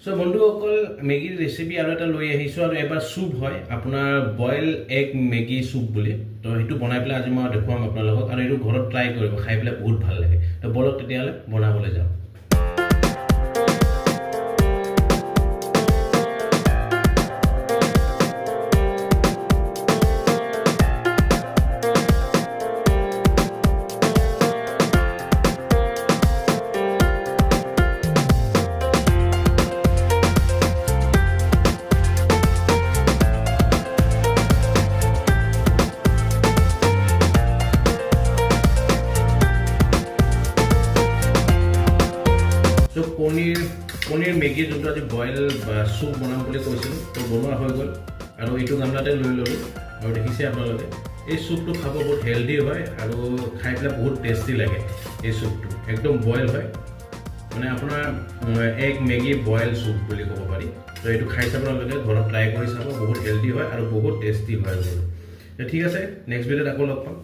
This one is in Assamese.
সো বন্ধুসকল মেগীৰ ৰেচিপি আৰু এটা লৈ আহিছোঁ আৰু এবাৰ চুপ হয় আপোনাৰ বইল এগ মেগী চুপ বুলি তো সেইটো বনাই পেলাই আজি মই দেখুৱাম আপোনালোকক আৰু এইটো ঘৰত ট্ৰাই কৰিব খাই পেলাই বহুত ভাল লাগে তো বলক তেতিয়াহ'লে বনাবলৈ যাওঁ পনীৰ মেগী যোনটো আজি বইল চুপ বনাম বুলি কৈছিলোঁ তো বনোৱা হৈ গ'ল আৰু এইটো গামলাতে লৈ ল'লোঁ আৰু দেখিছে আপোনালোকে এই চুপটো খাব বহুত হেল্ডি হয় আৰু খাই পেলাই বহুত টেষ্টি লাগে এই চুপটো একদম বইল হয় মানে আপোনাৰ এগ মেগী বইল চুপ বুলি ক'ব পাৰি তো এইটো খাই চাব আপোনালোকে ঘৰত ট্ৰাই কৰি চাব বহুত হেল্ডি হয় আৰু বহুত টেষ্টি হয় ঠিক আছে নেক্সট ভিডিঅ'ত আকৌ লগ পাম